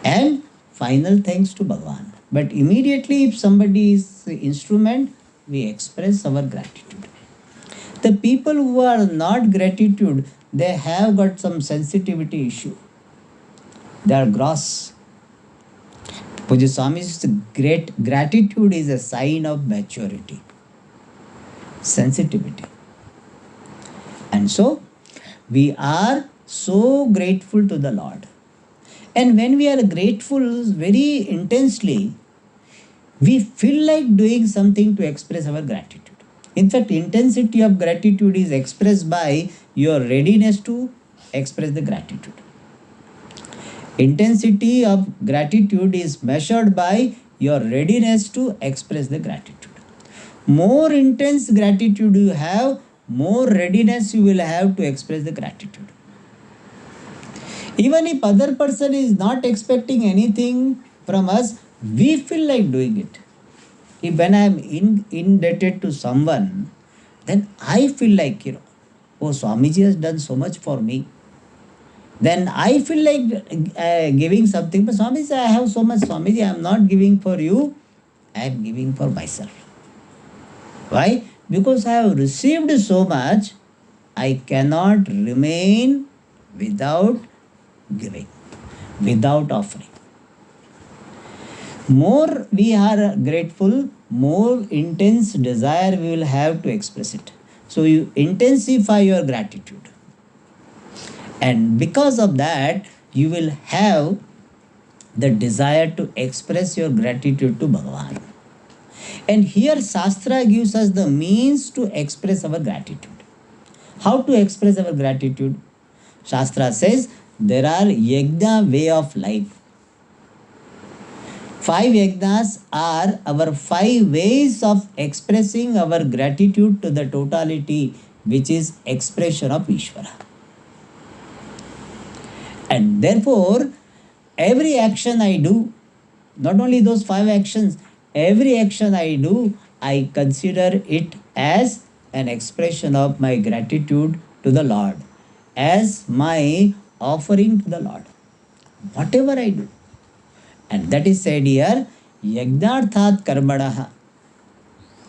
and final thanks to Bhagavan. But immediately, if somebody is the instrument, we express our gratitude. The people who are not gratitude, they have got some sensitivity issue. They are gross. Puja Swami's great gratitude is a sign of maturity, sensitivity. And so, we are so grateful to the Lord. And when we are grateful very intensely, we feel like doing something to express our gratitude. In fact, intensity of gratitude is expressed by your readiness to express the gratitude. Intensity of gratitude is measured by your readiness to express the gratitude. More intense gratitude you have, more readiness you will have to express the gratitude. Even if other person is not expecting anything from us, we feel like doing it. If when I am indebted to someone, then I feel like, oh, Swamiji has done so much for me. Then I feel like giving something. But Swamiji, I have so much. Swamiji, I am not giving for you. I am giving for myself. Why? Because I have received so much, I cannot remain without giving, without offering. More we are grateful, more intense desire we will have to express it. So you intensify your gratitude. And because of that, you will have the desire to express your gratitude to Bhagavan. And here Shastra gives us the means to express our gratitude. How to express our gratitude? Shastra says there are yajna way of life. 5 yajnas are our 5 ways of expressing our gratitude to the totality, which is expression of Ishvara. And therefore, every action I do, not only those 5 actions, every action I do, I consider it as an expression of my gratitude to the Lord, as my offering to the Lord. Whatever I do. And that is said here, Yagnarthat Karmanaha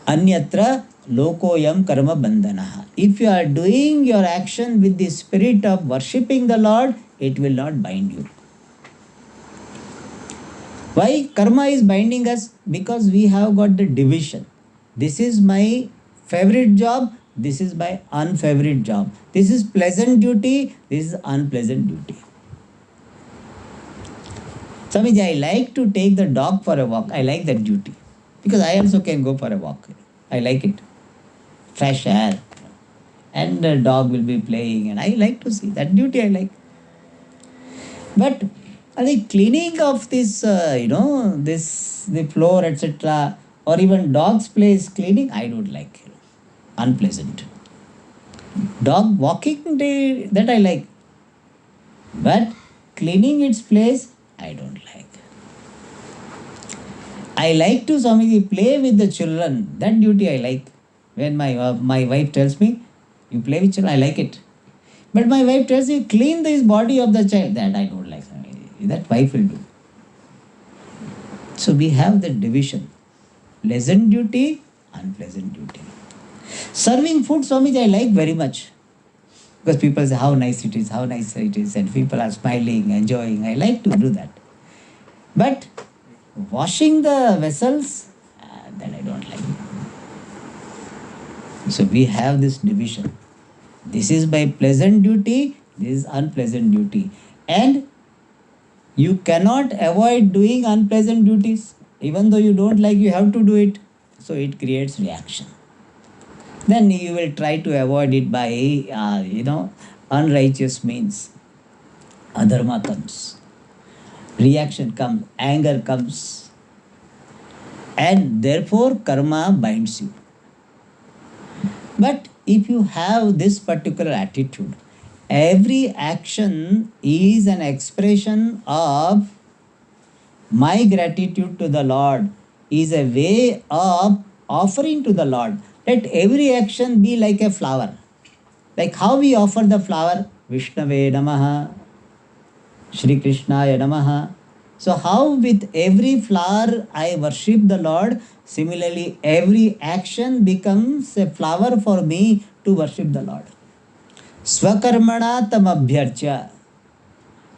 Anyatra Lokoyam Karma Bandhanaha. If you are doing your action with the spirit of worshipping the Lord, it will not bind you. Why karma is binding us? Because we have got the division. This is my favorite job, this is my unfavorite job. This is pleasant duty, this is unpleasant duty. Swamiji, I like to take the dog for a walk. I like that duty. Because I also can go for a walk. I like it. Fresh air. And the dog will be playing. And I like to see that duty I like. But the cleaning of this, the floor, etc., or even dog's place cleaning, I don't like. Unpleasant. Dog walking, that I like. But cleaning its place, I don't like. I like to Swamiji play with the children. That duty I like. When my wife tells me, you play with children, I like it. But my wife tells you, clean this body of the child. That I don't like. That wife will do. So we have the division. Pleasant duty, unpleasant duty. Serving food, Swamiji, I like very much. Because people say how nice it is, how nice it is. And people are smiling, enjoying. I like to do that. But washing the vessels, that I don't like. So we have this division. This is my pleasant duty, this is unpleasant duty. And you cannot avoid doing unpleasant duties. Even though you don't like, you have to do it. So it creates reaction. Then you will try to avoid it by, unrighteous means. Adharma comes. Reaction comes. Anger comes. And therefore karma binds you. But if you have this particular attitude, every action is an expression of my gratitude to the Lord, is a way of offering to the Lord. Let every action be like a flower. Like how we offer the flower, Vishnave Namaha, Shri Krishnaya Namaha. So how with every flower I worship the Lord, similarly every action becomes a flower for me to worship the Lord. Swakarmana tam abhyarcha.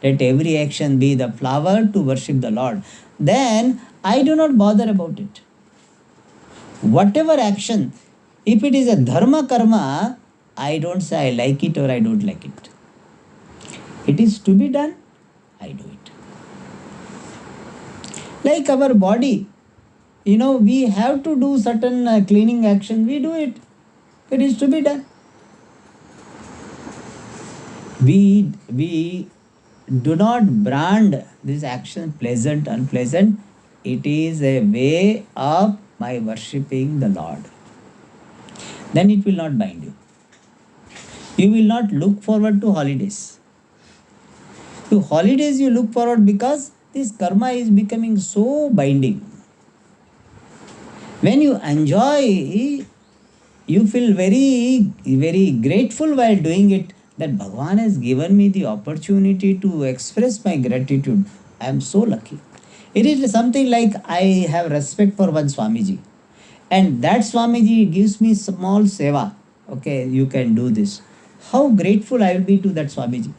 Let every action be the flower to worship the Lord. Then I do not bother about it. Whatever action, if it is a dharma karma, I don't say I like it or I don't like it. It is to be done, I do it. Like our body, we have to do certain cleaning action, we do it. It is to be done. We do not brand this action pleasant, unpleasant. It is a way of my worshipping the Lord. Then it will not bind you. You will not look forward to holidays. To holidays you look forward because this karma is becoming so binding. When you enjoy, you feel very, very grateful while doing it that Bhagavan has given me the opportunity to express my gratitude. I am so lucky. It is something like I have respect for one Swamiji. And that Swamiji gives me small seva. Okay, you can do this. How grateful I will be to that Swamiji.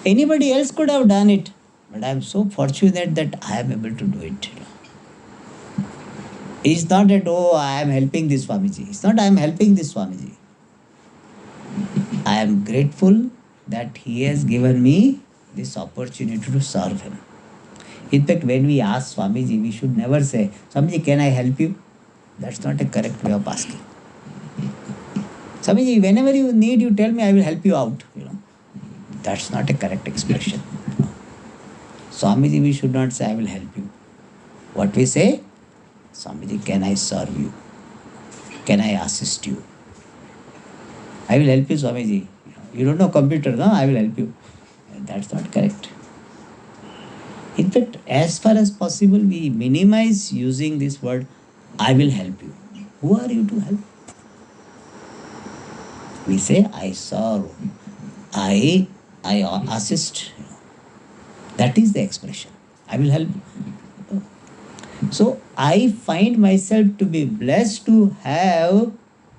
Anybody else could have done it, but I am so fortunate that I am able to do it. It's not that, oh, I am helping this Swamiji. It's not I am helping this Swamiji. I am grateful that he has given me this opportunity to serve him. In fact, when we ask Swamiji, we should never say, Swamiji, can I help you? That's not a correct way of asking. Swamiji, whenever you need, you tell me, I will help you out. That's not a correct expression. Swamiji, we should not say, I will help you. What we say, Swamiji, can I serve you? Can I assist you? I will help you, Swamiji. You don't know computer, no? I will help you. That's not correct. In fact, as far as possible, we minimize using this word, I will help you. Who are you to help? We say, I serve. I assist. That is the expression. I will help you. So, I find myself to be blessed to have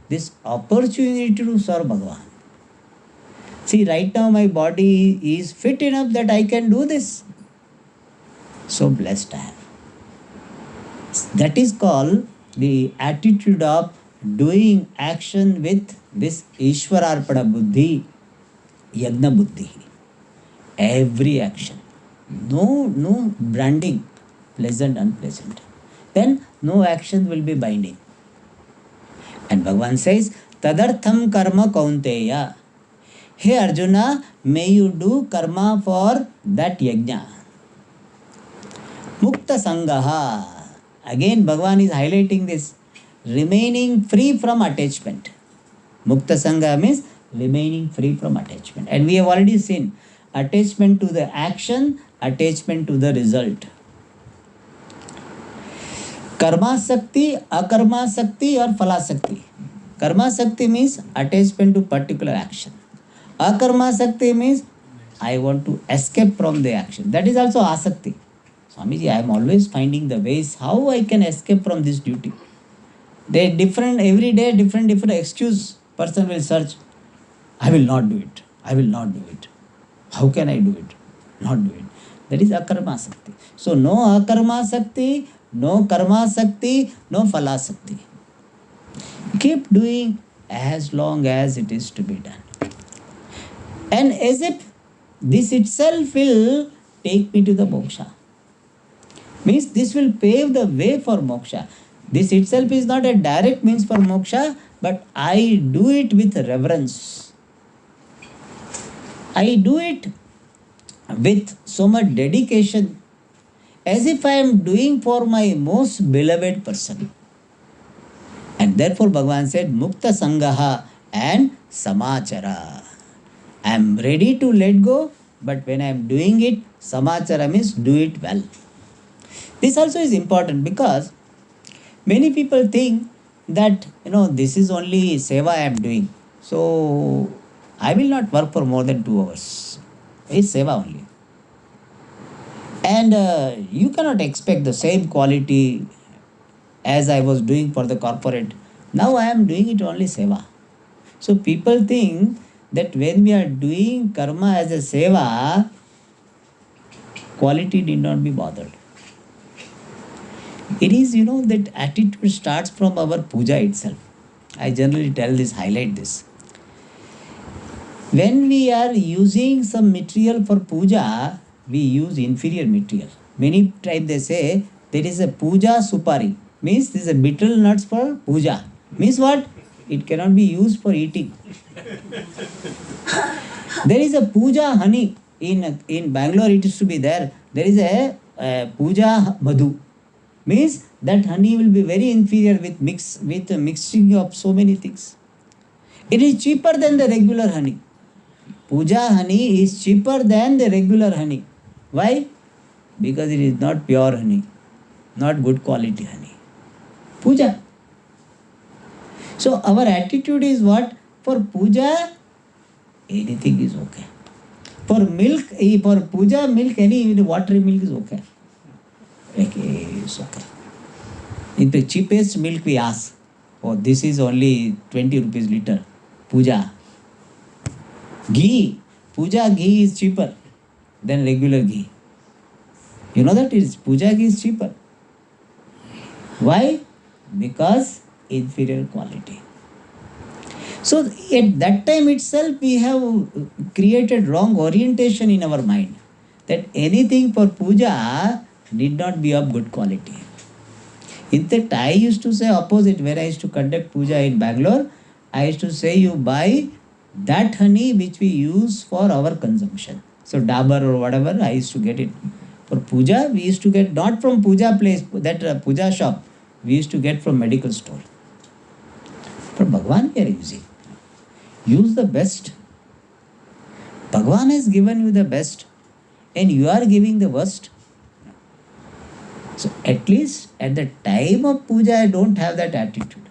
this opportunity to serve Bhagavan. See, right now my body is fit enough that I can do this. So blessed I am. That is called the attitude of doing action with this Ishwararpada Buddhi, Yagna Buddhi. Every action. No branding, pleasant, unpleasant. Then no action will be binding. And Bhagavan says, Tadartham karma kaunteya. Hey Arjuna, may you do karma for that yajna. Mukta Sangaha. Again, Bhagavan is highlighting this. Remaining free from attachment. Mukta Sangha means remaining free from attachment. And we have already seen attachment to the action, attachment to the result. Karma Sakti, Akarma Sakti or Phala Sakti. Karma Sakti means attachment to particular action. Akarma Sakti means I want to escape from the action. That is also Asakti. Swamiji, I am always finding the ways how I can escape from this duty. They different every day, different excuse person will search. I will not do it. I will not do it. How can I do it? Not do it. That is Akarma Sakti. So no Akarma Sakti, no Karma Sakti, no Phala Sakti. Keep doing as long as it is to be done. And as if this itself will take me to the moksha. Means this will pave the way for moksha. This itself is not a direct means for moksha, but I do it with reverence. I do it with so much dedication, as if I am doing for my most beloved person. And therefore Bhagavan said, Mukta Sangaha and Samachara. I am ready to let go, but when I am doing it, Samachara means do it well. This also is important because many people think that, this is only seva I am doing. So, I will not work for more than 2 hours. It's seva only. And you cannot expect the same quality as I was doing for the corporate. Now I am doing it only seva. So, people think that when we are doing karma as a seva, quality need not be bothered. It is, that attitude starts from our puja itself. I generally tell this, highlight this. When we are using some material for puja, we use inferior material. Many times they say there is a puja supari. Means this is a betel nuts for puja. Means what? It cannot be used for eating. There is a puja honey. In Bangalore it is to be there. There is a puja madhu. Means that honey will be very inferior with mixing of so many things. It is cheaper than the regular honey. Puja honey is cheaper than the regular honey. Why? Because it is not pure honey, not good quality honey. Puja. So our attitude is what? For puja, anything is okay. For milk, for puja milk, any watery milk is okay. It's okay. In the cheapest milk we ask, oh, this is only 20 rupees liter. Puja. Ghee. Puja ghee is cheaper than regular ghee. You know that is puja is cheaper. Why? Because inferior quality. So at that time itself we have created wrong orientation in our mind that anything for puja need not be of good quality. In fact, I used to say opposite. When I used to conduct puja in Bangalore, I used to say you buy that honey which we use for our consumption. So Dabur or whatever, I used to get it. For puja, we used to get not from puja place, that puja shop. We used to get from medical store. For Bhagwan we are using. Use the best. Bhagwan has given you the best and you are giving the worst. So at least at the time of puja, I don't have that attitude.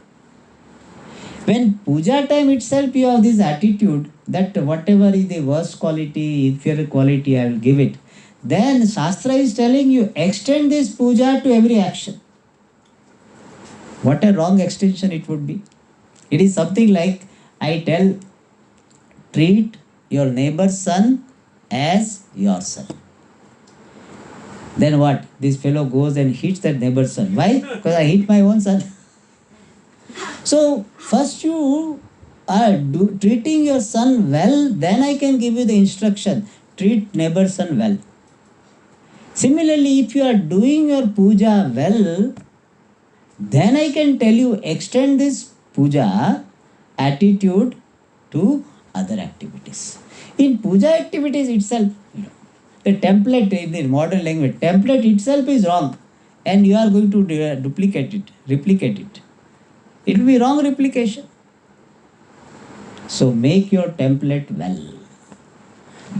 When puja time itself you have this attitude that whatever is the worst quality, inferior quality, I will give it. Then Shastra is telling you extend this puja to every action. What a wrong extension it would be. It is something like I tell, treat your neighbor's son as your son. Then what? This fellow goes and hits that neighbor's son. Why? Because I hit my own son. So first you are treating your son well, then I can give you the instruction. Treat neighbor's son well. Similarly, if you are doing your puja well, then I can tell you extend this puja attitude to other activities. In puja activities itself, the template in the modern language, template itself is wrong and you are going to replicate it. It will be wrong replication. So make your template well.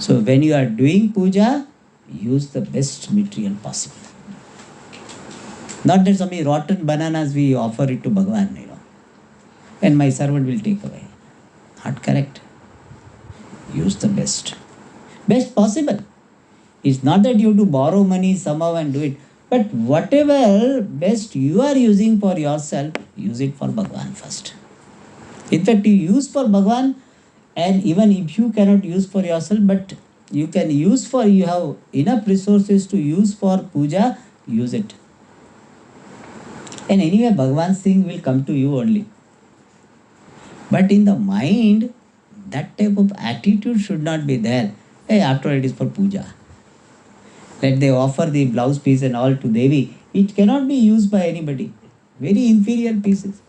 So when you are doing puja, use the best material possible. Not that some rotten bananas we offer it to Bhagwan, and my servant will take away. Not correct. Use the best. Best possible. It's not that you have to borrow money somehow and do it. But whatever best you are using for yourself, use it for Bhagwan first. In fact, you use for Bhagwan, and even if you cannot use for yourself, but you can use for, you have enough resources to use for puja, use it. And anyway, Bhagwan's thing will come to you only. But in the mind, that type of attitude should not be there. Hey, after all, it is for puja. Let they offer the blouse piece and all to Devi. It cannot be used by anybody. Very inferior pieces.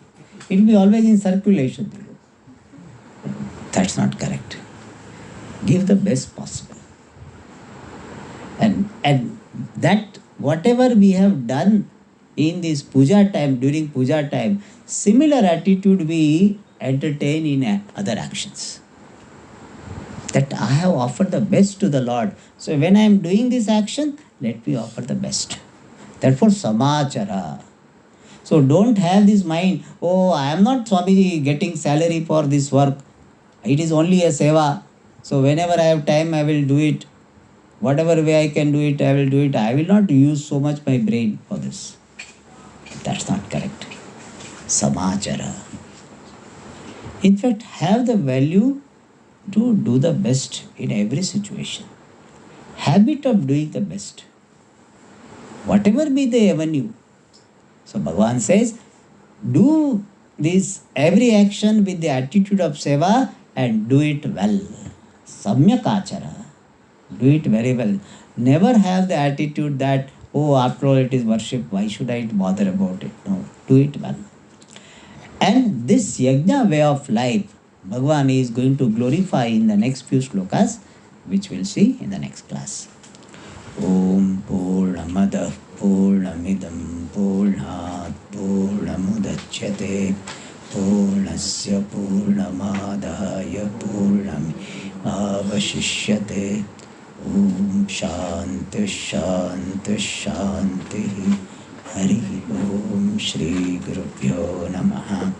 It will be always in circulation. That's not correct. Give the best possible. And that whatever we have done in this puja time, during puja time, similar attitude we entertain in other actions. That I have offered the best to the Lord. So when I am doing this action, let me offer the best. Therefore, samachara. So don't have this mind, oh, I am not Swamiji getting salary for this work. It is only a seva. So whenever I have time, I will do it. Whatever way I can do it, I will do it. I will not use so much my brain for this. That's not correct. Samachara. In fact, have the value to do the best in every situation. Habit of doing the best. Whatever be the avenue. So Bhagavan says, do this every action with the attitude of seva and do it well. Samyakachara. Do it very well. Never have the attitude that, oh, after all it is worship, why should I bother about it? No, do it well. And this yajna way of life, Bhagavan is going to glorify in the next few shlokas, which we'll see in the next class. Om Purnamada Purnamidam Purnat Purnamudachyate Purnasya Purnamadaya Purnami Avashishyate. Om Shanti Shanti Shanti. Hari Om Shri Gurubhyo Namaha.